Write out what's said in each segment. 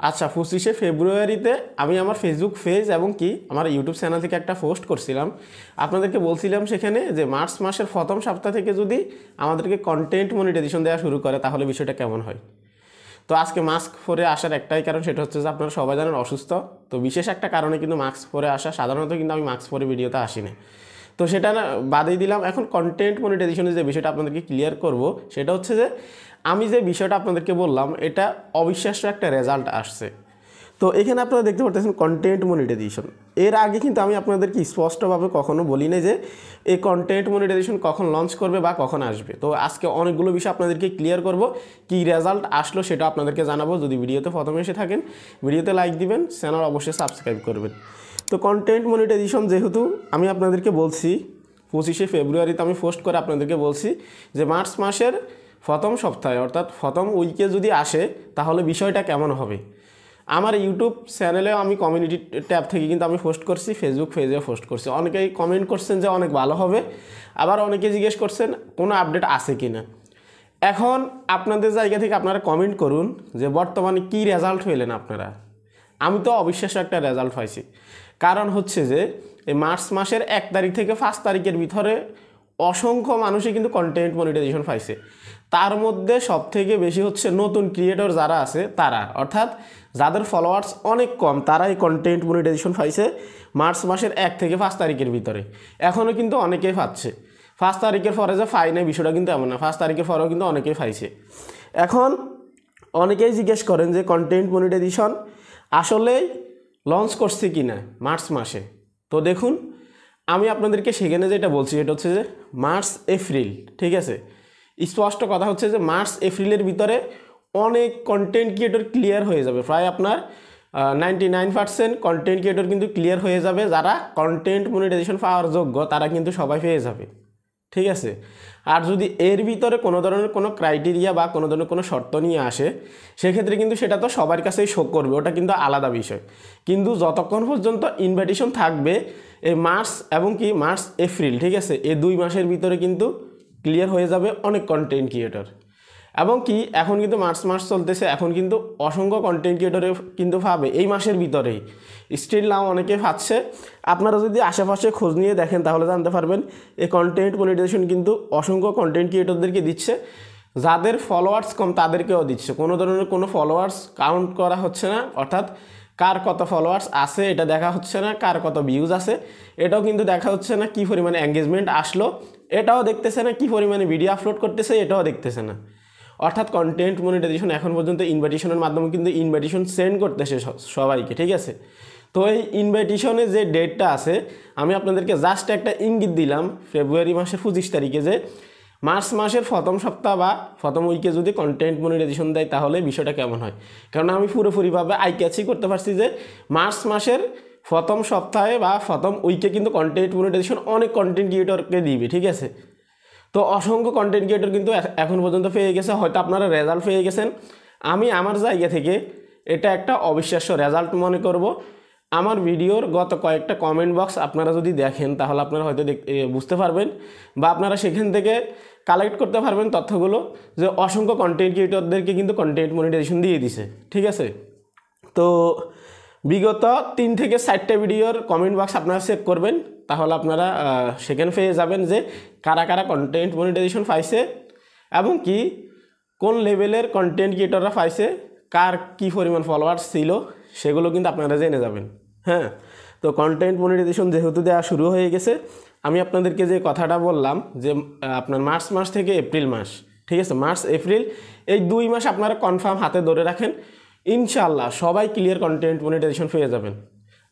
আচ্ছা 25শে ফেব্রুয়ারিতে আমি আমার ফেসবুক পেজ এবং কি আমার ইউটিউব চ্যানেল থেকে একটা পোস্ট করছিলাম, আপনাদেরকে বলছিলাম সেখানে যে মার্চ মাসের প্রথম সপ্তাহ থেকে যদি আমাদেরকে কন্টেন্ট মনিটাইজেশন দেওয়া শুরু করে তাহলে বিষয়টা কেমন হয়। তো আজকে মাস্ক পরে আসার একটাই কারণ, সেটা হচ্ছে যে আপনারা সবাই জানেন অসুস্থ, তো বিশেষ একটা কারণে কিন্তু মাস্ক পরে আসা। সাধারণত কিন্তু আমি মাস্ক পরে ভিডিওতে আসি না, তো সেটা না বাদেই দিলাম। এখন কন্টেন্ট মনিটাইজেশনের যে বিষয়টা আপনাদেরকে ক্লিয়ার করব, সেটা হচ্ছে যে আমি যে বিষয়টা আপনাদেরকে বললাম এটা অবিশ্বাস্য একটা রেজাল্ট আসছে। তো এখানে আপনারা দেখতে পাচ্ছেন কন্টেন্ট মনিটাইজেশন। এর আগে কিন্তু আমি আপনাদেরকে স্পষ্টভাবে কখনো বলি নাই যে এই কন্টেন্ট মনিটাইজেশন কখন লঞ্চ করবে বা কখন আসবে। তো আজকে অনেকগুলো বিষয় আপনাদেরকে ক্লিয়ার করব, কি রেজাল্ট আসলো সেটা আপনাদেরকে জানাবো। যদি ভিডিওতে প্রথমে এসে থাকেন ভিডিওতে লাইক দিবেন, চ্যানেল অবশ্যই সাবস্ক্রাইব করবেন। তো কন্টেন্ট মনিটাইজেশন যেহেতু আমি আপনাদেরকে বলছি 25শে ফেব্রুয়ারিতে আমি পোস্ট করে আপনাদেরকে বলছি যে মার্চ মাসের প্রথম সপ্তাহে অর্থাৎ প্রথম উইকে যদি আসে তাহলে বিষয়টা কেমন হবে। আমার ইউটিউব চ্যানেলেও আমি কমিউনিটি ট্যাব থেকে কিন্তু আমি পোস্ট করছি, ফেসবুক পেজেও পোস্ট করছি। অনেকেই কমেন্ট করছেন যে অনেক ভালো হবে, আবার অনেকে জিজ্ঞেস করছেন কোনো আপডেট আছে কি না। এখন আপনাদের জায়গা থেকে আপনারা কমেন্ট করুন যে বর্তমানে কি রেজাল্ট পেলেন আপনারা। আমি তো অবিশ্বাস্য একটা রেজাল্ট পাইছি, কারণ হচ্ছে যে এই মার্চ মাসের 1 তারিখ থেকে 5 তারিখের ভিতরে অসংখ্য মানুষই কিন্তু কন্টেন্ট মনিটাইজেশন পাইছে। তার মধ্যে সবথেকে বেশি হচ্ছে নতুন ক্রিয়েটর যারা আছে তারা, অর্থাৎ যাদের ফলোয়ার্স অনেক কম তারা এই কন্টেন্ট মনিটাইজেশন পাইছে মার্চ মাসের 1 থেকে 5 তারিখের ভিতরে। এখনও কিন্তু অনেকেই পাচ্ছে, 5 তারিখের পরে যে পাই নাই বিষয়টা কিন্তু এমন না, 5 তারিখের পরেও কিন্তু অনেকেই পাইছে। এখন অনেকেই জিজ্ঞেস করেন যে কন্টেন্ট মনিটাইজেশন আসলেই লঞ্চ করছে কি না মার্চ মাসে। তো দেখুন আমি আপনাদেরকে সেখানে যেটা বলছি সেটা হচ্ছে যে মার্চ এপ্রিল, ঠিক আছে, স্পষ্ট কথা হচ্ছে যে মার্চ এপ্রিলের ভিতরে অনেক কন্টেন্ট ক্রিয়েটর ক্লিয়ার হয়ে যাবে। প্রায় আপনার 99% কন্টেন্ট ক্রিয়েটর কিন্তু ক্লিয়ার হয়ে যাবে। যারা কন্টেন্ট মনিটাইজেশন পাওয়ার যোগ্য তারা কিন্তু সবাই পেয়ে যাবে, ঠিক আছে। আর যদি এর ভিতরে কোনো ধরনের কোনো ক্রাইটেরিয়া বা কোনো ধরনের কোনো শর্ত নিয়ে আসে সেক্ষেত্রে কিন্তু সেটা তো সবার কাছেই শো করবে, ওটা কিন্তু আলাদা বিষয়। কিন্তু যতক্ষণ পর্যন্ত ইনভাইটেশন থাকবে এই মার্চ এবং কি মার্চ এপ্রিল, ঠিক আছে, এই 2 মাসের ভিতরে কিন্তু ক্লিয়ার হয়ে যাবে অনেক কন্টেন্ট ক্রিয়েটর। এবং কি এখন কিন্তু মার্চ মাস চলতেছে, এখন কিন্তু অসংখ্য কন্টেন্ট ক্রিয়েটরে কিন্তু পাবে এই মাসের ভিতরেই। স্টিল নাও অনেকে পাচ্ছে। আপনারা যদি আশেপাশে খোঁজ নিয়ে দেখেন তাহলে জানতে পারবেন এই কন্টেন্ট মনিটাইজেশন কিন্তু অসংখ্য কন্টেন্ট ক্রিয়েটরদেরকে দিচ্ছে। যাদের ফলোয়ার্স কম তাদেরকেও দিচ্ছে, কোনো ধরনের কোনো ফলোয়ার্স কাউন্ট করা হচ্ছে না, অর্থাৎ কার কত ফলোয়ার্স আছে এটা দেখা হচ্ছে না, কার কত ভিউজ আছে এটাও কিন্তু দেখা হচ্ছে না, কী পরিমাণে এঙ্গেজমেন্ট আসলো এটাও দেখতেছে না, কী পরিমাণে ভিডিও আপলোড করতেছে এটাও দেখতেছে না। অর্থাৎ কন্টেন্ট মনিটাইজেশন এখন পর্যন্ত ইনভাইটেশনের মাধ্যমে কিন্তু ইনভাইটেশন সেন্ড করতেছে সবাইকে, ঠিক আছে। তো এই ইনভাইটেশনের যে ডেটটা আছে আমি আপনাদেরকে জাস্ট একটা ইঙ্গিত দিলাম ফেব্রুয়ারি মাসের 25 তারিখে যে মার্চ মাসের প্রথম সপ্তাহ বা প্রথম উইকে যদি কন্টেন্ট মনিটাইজেশন দেয় তাহলে বিষয়টা কেমন হয়। কারণ আমি পুরোপুরিভাবে আই ক্যাচই করতে পারছি যে মার্চ মাসের প্রথম সপ্তাহে বা প্রথম উইকে কিন্তু কন্টেন্ট মনিটাইজেশন অনেক কন্টেন্ট ক্রিয়েটরকে দিবে, ঠিক আছে। তো অসংখ্য কন্টেন্ট ক্রিয়েটর কিন্তু এখন পর্যন্ত পেয়ে গেছে, হয়তো আপনারা রেজাল্ট পেয়ে গেছেন। আমি আমার জায়গা থেকে এটা একটা অবিশ্বাস্য রেজাল্ট মনে করব। আমার ভিডিওর গত কয়েকটা কমেন্ট বক্স আপনারা যদি দেখেন তাহলে আপনারা হয়তো বুঝতে পারবেন বা আপনারা সেখান থেকে কালেক্ট করতে পারবেন তথ্যগুলো যে অসংখ্য কন্টেন্ট ক্রিয়েটরদেরকে কিন্তু কন্টেন্ট মনিটাইজেশন দিয়ে দিছে, ঠিক আছে। তো বিগত 3 থেকে 4টা ভিডিওর কমেন্ট বক্স আপনারা চেক করবেন, তাহলে আপনারা সেখানে পেয়ে যাবেন যে কারা কারা কন্টেন্ট মনিটাইজেশন পাইছে এবং কি কোন লেভেলের কন্টেন্ট ক্রিয়েটররা পাইছে, কার কী পরিমাণ ফলোয়ার্স ছিল সেগুলো কিন্তু আপনারা জেনে যাবেন। হ্যাঁ, তো কন্টেন্ট মনিটাইজেশন যেহেতু দেওয়া শুরু হয়ে গেছে, আমি আপনাদেরকে যে কথাটা বললাম যে আপনার মার্চ মাস থেকে এপ্রিল মাস, ঠিক আছে, মার্চ এপ্রিল এই 2 মাস আপনারা কনফার্ম হাতে ধরে রাখেন, ইনশাল্লাহ সবাই ক্লিয়ার কন্টেন্ট মনিটাইজেশন পেয়ে যাবেন।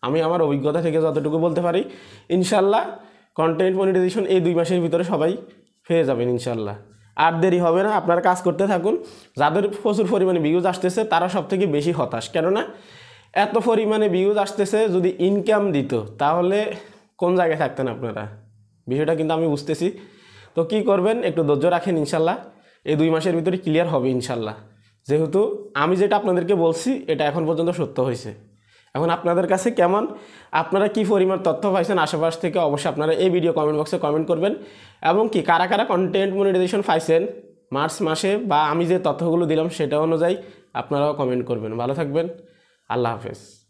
আমি আমার অভিজ্ঞতা থেকে যতটুকু বলতে পারি ইনশাল্লাহ কন্টেন্ট মনিটাইজেশন এই 2 মাসের ভিতরে সবাই পেয়ে যাবেন ইনশাল্লাহ। আর দেরি হবে না, আপনারা কাজ করতে থাকুন। যাদের প্রচুর পরিমাণে ভিউজ আসতেছে তারা সবথেকে বেশি হতাশ, কেননা এত পরিমাণে ভিউজ আসতেছে, যদি ইনকাম দিত তাহলে কোন জায়গায় থাকতেন আপনারা, বিষয়টা কিন্তু আমি বুঝতেছি। তো কি করবেন, একটু ধৈর্য রাখেন, ইনশাল্লাহ এই 2 মাসের ভিতরে ক্লিয়ার হবে ইনশাল্লাহ। যেহেতু আমি যেটা আপনাদেরকে বলছি এটা এখন পর্যন্ত সত্য হয়েছে। এখন আপনাদের কাছে কেমন, আপনারা কি পরিমাণ তথ্য পাইছেন আশেপাশ থেকে অবশ্যই আপনারা এই ভিডিও কমেন্ট বক্সে কমেন্ট করবেন। এবং কি কারা কারা কন্টেন্ট মনিটাইজেশন পাইছেন মার্চ মাসে বা আমি যে তথ্যগুলো দিলাম সেটা অনুযায়ী আপনারাও কমেন্ট করবেন। ভালো থাকবেন, আল্লাহ হাফেজ।